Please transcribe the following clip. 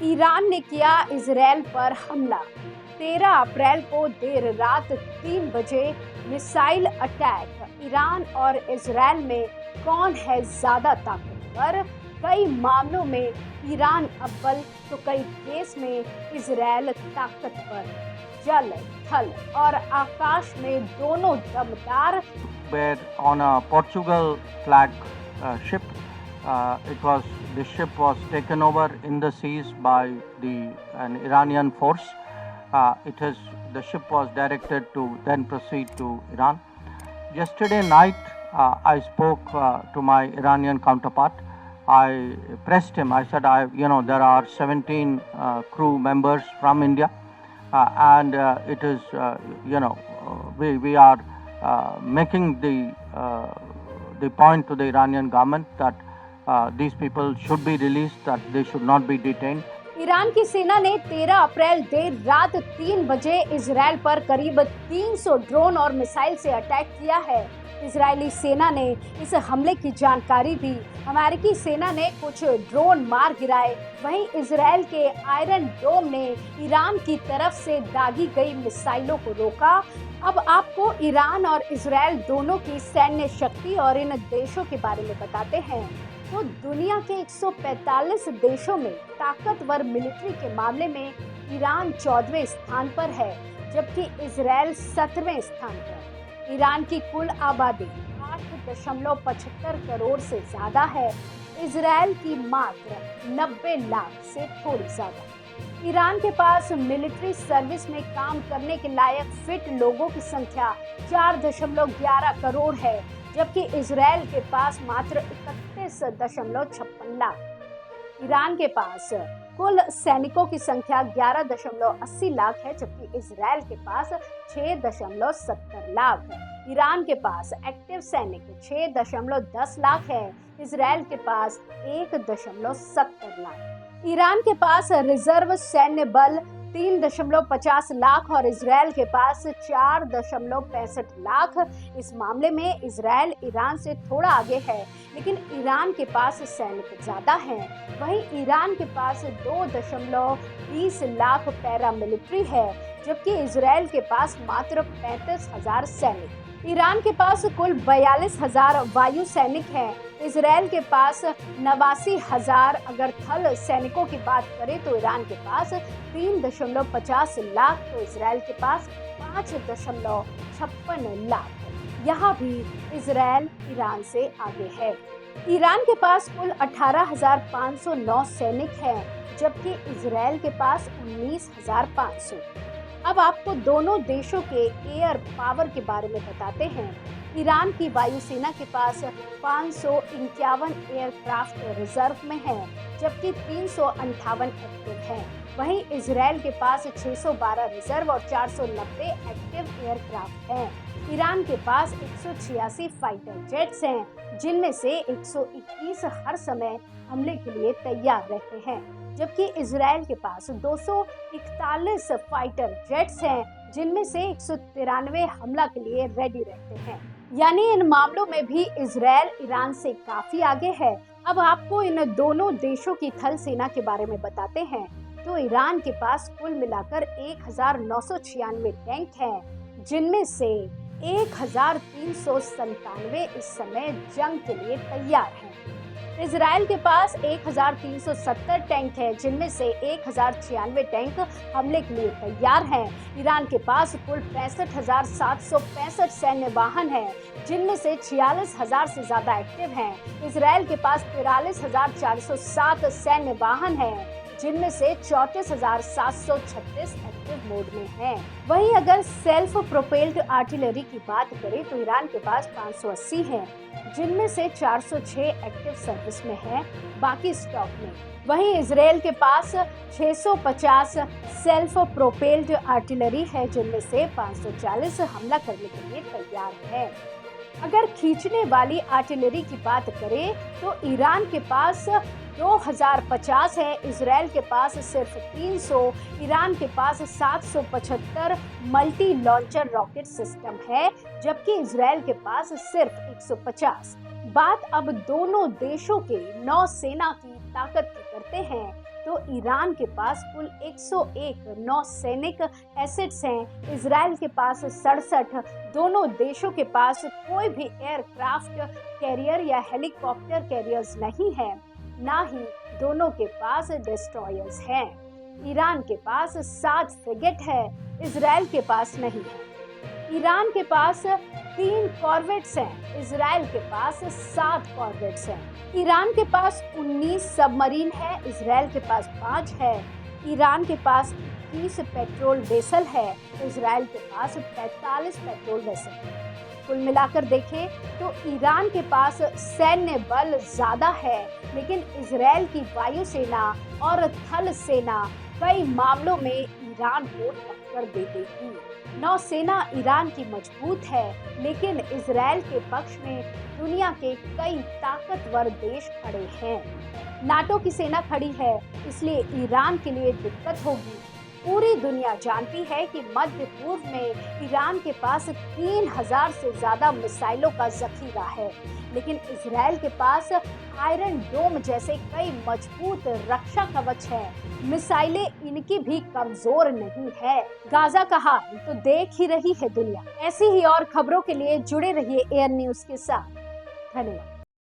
Iran ने किया Israel पर हमला। 13 अप्रैल को देर रात 3 बजे मिसाइल अटैक। ईरान और इजरायल में कौन है ज्यादा ताकतवर? कई मामलों में ईरान अव्वल तो कई केस में इजरायल ताकतवर। जल, थल और आकाश में दोनों दमदार। Were on a Portugal flag ship. The ship was taken over in the seas by an Iranian force. The ship was directed to then proceed to Iran. Yesterday night, I spoke to my Iranian counterpart. I pressed him. I said, there are 17 crew members from India, and it is, we are making the point to the Iranian government that these people should be released, that they should not be detained. Iran की सेना ने 13 अप्रैल देर रात 3 बजे Israel पर करीब 300 drone और missile से attack किया है। इजरायली सेना ने इस हमले की जानकारी दी। अमेरिकी सेना ने कुछ ड्रोन मार गिराए। वहीं इजरायल के आयरन डोम ने ईरान की तरफ से दागी गई मिसाइलों को रोका। अब आपको ईरान और इजरायल दोनों की सैन्य शक्ति और इन देशों के बारे में बताते हैं। तो दुनिया के 145 देशों में ताकतवर मिलिट्री के मामले में ईरान 14वें स्थान पर है, जबकि इजरायल 17वें स्थान पर। ईरान की कुल आबादी 8.75 करोड़ से ज्यादा है। इजरायल की मात्र 90 लाख से थोड़ी ज्यादा। ईरान के पास मिलिट्री सर्विस में काम करने के लायक फिट लोगों की संख्या 4.11 करोड़ है, जबकि इजरायल के पास मात्र 31.56 लाख। ईरान के पास कुल सैनिकों की संख्या 11.80 लाख है, जबकि इजरायल के पास 6.70 लाख है। ईरान के पास एक्टिव सैनिक 6.10 लाख है, इजरायल के पास 1.70 लाख। ईरान के पास रिजर्व सैन्य बल 3.50 लाख और इजरायल के पास 4.65 लाख। इस मामले में इजरायल ईरान से थोड़ा आगे है, लेकिन ईरान के पास सैनिक ज्यादा हैं। वहीं ईरान के पास 2.20 लाख पैरामिलिट्री है, जबकि इजरायल के पास मात्र 35,000 सैनिक। ईरान के पास कुल 42,000 वायु सैनिक हैं। इजरायल के पास 89,000। अगर थल सैनिकों की बात करें तो ईरान के पास 3.50 लाख, तो इजरायल के पास 5.56 लाख है। यहाँ भी इजरायल ईरान से आगे है। ईरान के पास कुल 18,509 सैनिक हैं, जबकि इजरायल के पास 19,500। अब आपको दोनों देशों के एयर पावर के बारे में बताते हैं। ईरान की वायुसेना के पास 551 एयरक्राफ्ट रिजर्व में हैं, जबकि 358 एक्टिव हैं। वहीं इजरायल के पास 612 रिजर्व और 490 एक्टिव एयरक्राफ्ट हैं। ईरान के पास 186 फाइटर जेट्स हैं, जिनमें से 121 हर समय हमले के लिए तैयार रहते हैं, जबकि इजरायल के पास 241 फाइटर जेट्स हैं, जिनमें से 193 हमला के लिए रेडी रहते हैं। यानी इन मामलों में भी इजरायल ईरान से काफी आगे है। अब आपको इन दोनों देशों की थल सेना के बारे में बताते हैं। तो ईरान के पास कुल मिलाकर 1996 टैंक हैं, जिनमें से 1397 इस समय जंग के लिए तैयार हैं। इजरायल के पास 1370 टैंक हैं, जिनमें से 1096 टैंक हमले के लिए तैयार हैं। ईरान के पास कुल 65,765 सैन्य वाहन हैं, जिनमें से 46,000 से ज्यादा एक्टिव हैं। इजरायल के पास 43,407 सैन्य वाहन हैं, जिनमें से 34,736 एक्टिव मोड में हैं। वहीं अगर सेल्फ प्रोपेल्ड आर्टिलरी की बात करें तो ईरान के पास 580 हैं, जिनमें से 406 एक्टिव सर्विस में हैं, बाकी स्टॉक में। वहीं इजरायल के पास 650 सेल्फ प्रोपेल्ड आर्टिलरी है, जिनमें से 540 हमला करने के लिए तैयार है। अगर खींचने वाली आर्टिलरी की बात करें तो ईरान के पास 2050 है, इजरायल के पास सिर्फ 300। ईरान के पास 775 मल्टी लॉन्चर रॉकेट सिस्टम है, जबकि इजरायल के पास सिर्फ 150। बात अब दोनों देशों के नौसेना की ताकत की करते हैं तो ईरान के पास कुल 101 नौसैनिक एसेट्स हैं। इजराइल के पास 67। दोनों देशों के पास कोई भी एयरक्राफ्ट कैरियर या हेलीकॉप्टर कैरियर्स नहीं है, ना ही दोनों के पास डिस्ट्रॉयर्स हैं। ईरान के पास 7 फ्रिगेट है, इजराइल के पास नहीं है। ईरान के पास 3 कॉर्वेट्स हैं, इजराइल के पास 7 कॉर्वेट्स हैं। ईरान के पास 19 सबमरीन है, इजराइल के पास 5 है। ईरान के पास 21 पेट्रोल वेसल है, इजराइल के पास 45 पेट्रोल वेसल है। कुल मिलाकर देखें तो ईरान के पास सैन्य बल ज्यादा है, लेकिन इजराइल की वायुसेना और थल सेना कई मामलों में ईरान को टक्कर दे देगी। नौसेना ईरान की मजबूत है, लेकिन इजराइल के पक्ष में दुनिया के कई ताकतवर देश खड़े हैं। नाटो की सेना खड़ी है, इसलिए ईरान के लिए दिक्कत होगी। पूरी दुनिया जानती है कि मध्य पूर्व में ईरान के पास 3000 से ज्यादा मिसाइलों का जखीरा है, लेकिन इजराइल के पास आयरन डोम जैसे कई मजबूत रक्षा कवच है। मिसाइलें इनकी भी कमजोर नहीं है। गाजा का हाल तो देख ही रही है दुनिया। ऐसी ही और खबरों के लिए जुड़े रहिए एयर न्यूज के साथ। धन्यवाद।